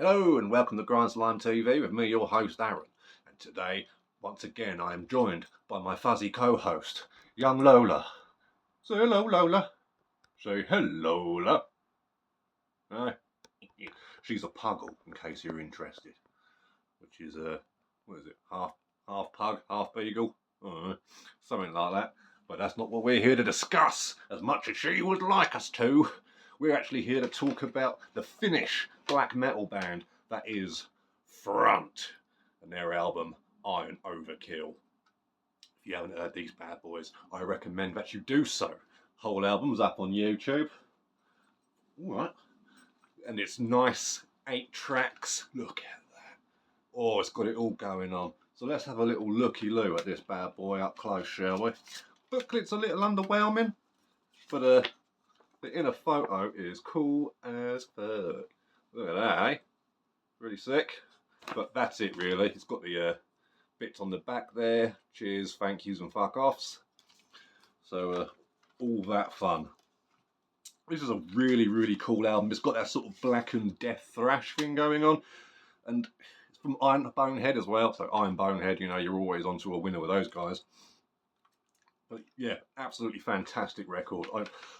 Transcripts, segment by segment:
Hello and welcome to Grind Slime TV with me, your host Aaron. And today, once again, I am joined by my fuzzy co-host, young Lola. Say hello, Lola. Say hello, Lola. She's a puggle, in case you're interested. Which is what is it? Half pug, half beagle, something like that. But that's not what we're here to discuss, as much as she would like us to. We're actually here to talk about the Finnish black metal band that is Front and their album Iron Overkill. If you haven't heard these bad boys, I recommend that you do so. Whole album's up on YouTube. Alright. And it's nice 8 tracks. Look at that. Oh, it's got it all going on. So let's have a little looky-loo at this bad boy up close, shall we? Booklet's a little underwhelming, but the inner photo is cool as fuck. Look at that, eh? Really sick. But that's it, really. It's got the bits on the back there. Cheers, thank yous, and fuck offs. So, all that fun. This is a really, really cool album. It's got that sort of blackened death thrash thing going on. And it's from Iron Bonehead as well. So, Iron Bonehead, you know, you're always onto a winner with those guys. But yeah, absolutely fantastic record.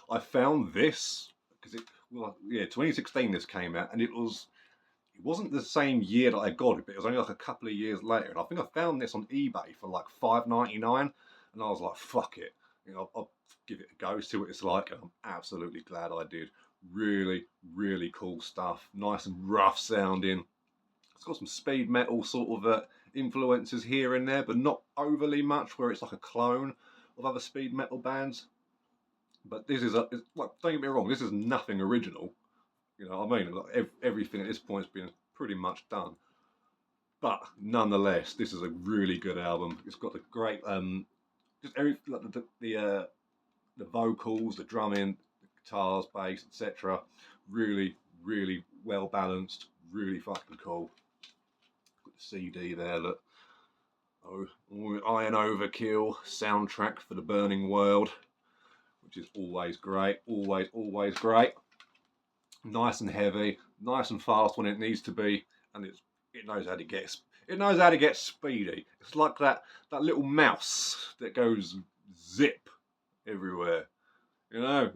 I found this because 2016 this came out, and it wasn't the same year that I got it, but it was only like a couple of years later. And I think I found this on eBay for like $5.99, and I was like, fuck it, you know, I'll give it a go, see what it's like. And I'm absolutely glad I did. Really, really cool stuff. Nice and rough sounding. It's got some speed metal sort of influences here and there, but not overly much, where it's like a clone of other speed metal bands. But this is don't get me wrong, this is nothing original. You know what I mean? Like everything at this point has been pretty much done. But nonetheless, this is a really good album. It's got the great just like the vocals, the drumming, the guitars, bass, etc. Really, really well balanced. Really fucking cool. Got the CD there. Look. Iron Overkill soundtrack for the burning world, which is always great, always great. Nice and heavy, nice and fast when it needs to be, and it knows how to get speedy. It's like that little mouse that goes zip everywhere, you know,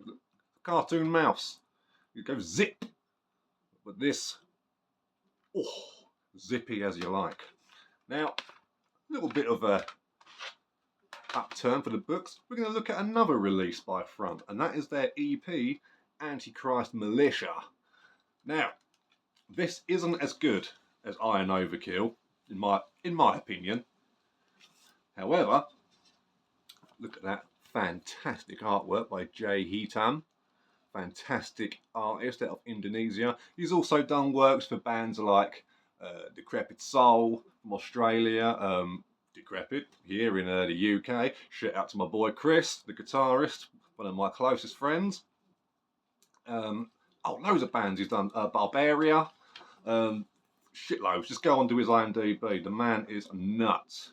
cartoon mouse. It goes zip, but this, zippy as you like. Now, a little bit of a upturn for the books. We're going to look at another release by Front, and that is their EP, Antichrist Militia. Now, this isn't as good as Iron Overkill, in my opinion. However, look at that fantastic artwork by Jay Hitam. Fantastic artist out of Indonesia. He's also done works for bands like Decrepit Soul from Australia, Decrepit here in the UK. Shout out to my boy Chris, the guitarist, one of my closest friends. Loads of bands he's done. Barbaria, shitloads. Just go on to his IMDb. The man is nuts.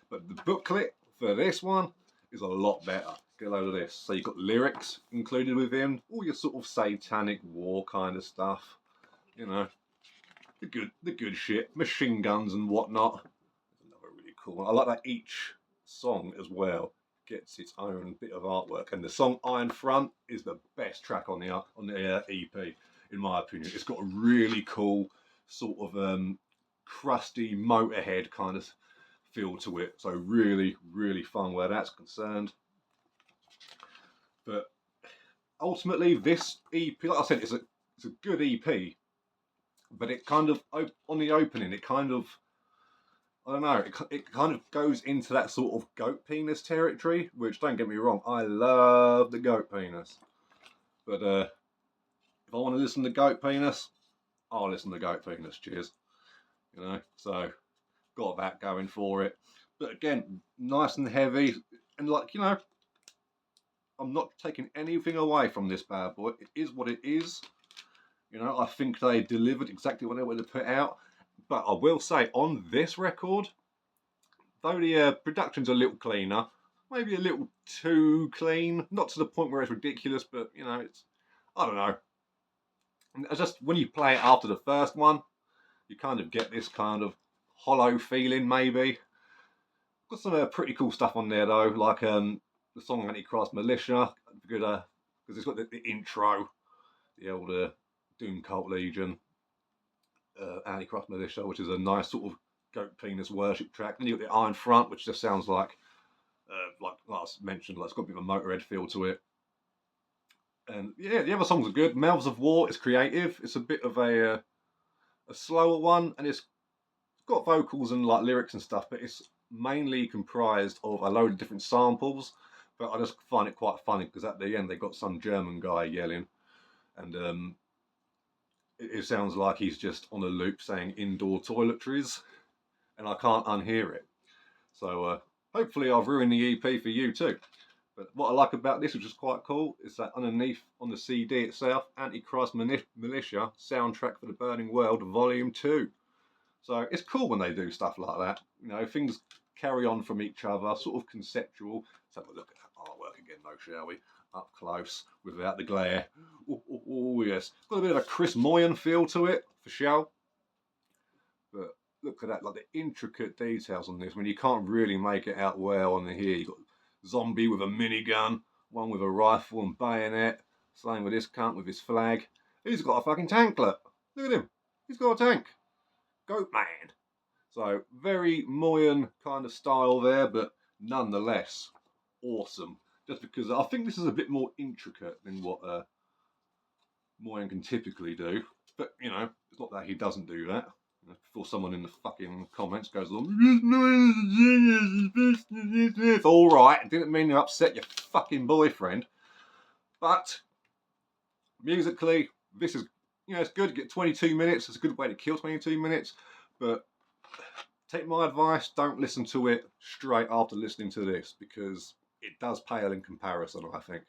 But the booklet for this one is a lot better. Get a load of this. So you've got lyrics included within, all your sort of satanic war kind of stuff. You know, the good shit, machine guns and whatnot. Another really cool one. I like that each song as well gets its own bit of artwork, and the song Iron Front is the best track on the EP, in my opinion. It's got a really cool sort of crusty Motorhead kind of feel to it, so really, really fun where that's concerned. But ultimately, this EP, like I said, it's a good EP, but it kind of, on the opening, it kind of, I don't know, it kind of goes into that sort of goat penis territory, which, don't get me wrong, I love the goat penis. But if I want to listen to goat penis, I'll listen to goat penis, cheers. You know, so got that going for it. But again, nice and heavy, and like, you know, I'm not taking anything away from this bad boy. It is what it is. You know, I think they delivered exactly what they wanted to put out. But I will say, on this record, though the production's a little cleaner, maybe a little too clean, not to the point where it's ridiculous, but, you know, it's, I don't know. It's just, when you play it after the first one, you kind of get this kind of hollow feeling, maybe. Got some pretty cool stuff on there though, like the song Antichrist Militia, because it's got the intro, the old Doom Cult Legion, Antichrist Militia, which is a nice sort of goat penis worship track. Then you got the Iron Front, which just sounds like I mentioned, like it's got a bit of a Motorhead feel to it. And yeah, the other songs are good. Mouths of War is creative. It's a bit of a slower one, and it's got vocals and like lyrics and stuff, but it's mainly comprised of a load of different samples. But I just find it quite funny because at the end they got some German guy yelling, and it sounds like he's just on a loop saying indoor toiletries, and I can't unhear it. So hopefully I've ruined the EP for you too. But what I like about this, which is quite cool, is that underneath on the CD itself, Antichrist Militia, Soundtrack for the Burning World, Volume 2. So it's cool when they do stuff like that. You know, things carry on from each other, sort of conceptual. Let's have a look at that artwork again though, shall we? Up close, without the glare. Oh yes. Got a bit of a Chris Moyen feel to it, for sure. But look at that, like the intricate details on this. When you can't really make it out well on here. You've got zombie with a minigun, one with a rifle and bayonet. Same with this cunt with his flag. He's got a fucking tanklet. Look at him. He's got a tank. Goat man. So very Moyen kind of style there, but nonetheless awesome. Just because I think this is a bit more intricate than what Moyen can typically do. But you know, it's not that he doesn't do that. Before someone in the fucking comments goes along, it's alright, I didn't mean to upset your fucking boyfriend. But musically, this is, you know, it's good to get 22 minutes, it's a good way to kill 22 minutes, but take my advice, don't listen to it straight after listening to this, because it does pale in comparison, I think,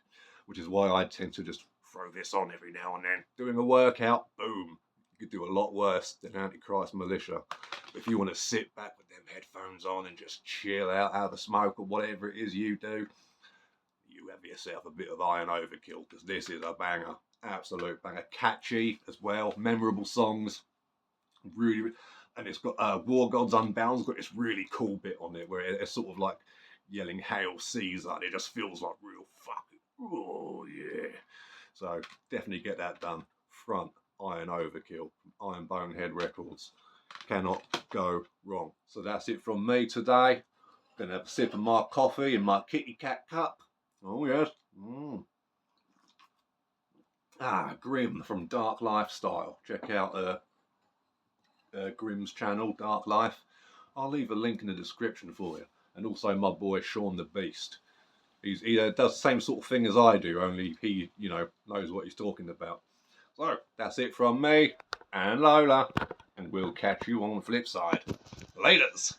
which is why I tend to just throw this on every now and then. Doing a workout, boom. You could do a lot worse than Antichrist Militia. But if you want to sit back with them headphones on and just chill out, have a smoke or whatever it is you do, you have yourself a bit of Iron Overkill, because this is a banger. Absolute banger. Catchy as well. Memorable songs. Really, and it's got War Gods Unbound. It's got this really cool bit on it where it's sort of like yelling Hail Caesar, and it just feels like real fucking, oh yeah. So definitely get that done. Front Iron Overkill from Iron Bonehead Records. Cannot go wrong. So that's it from me today. Gonna have a sip of my coffee in my kitty cat cup. Oh yes. Grim from Dark Lifestyle. Check out Grim's channel, Dark Life. I'll leave a link in the description for you. And also my boy Sean the Beast. He does the same sort of thing as I do, only he, you know, knows what he's talking about. So, that's it from me and Lola, and we'll catch you on the flip side. Laters!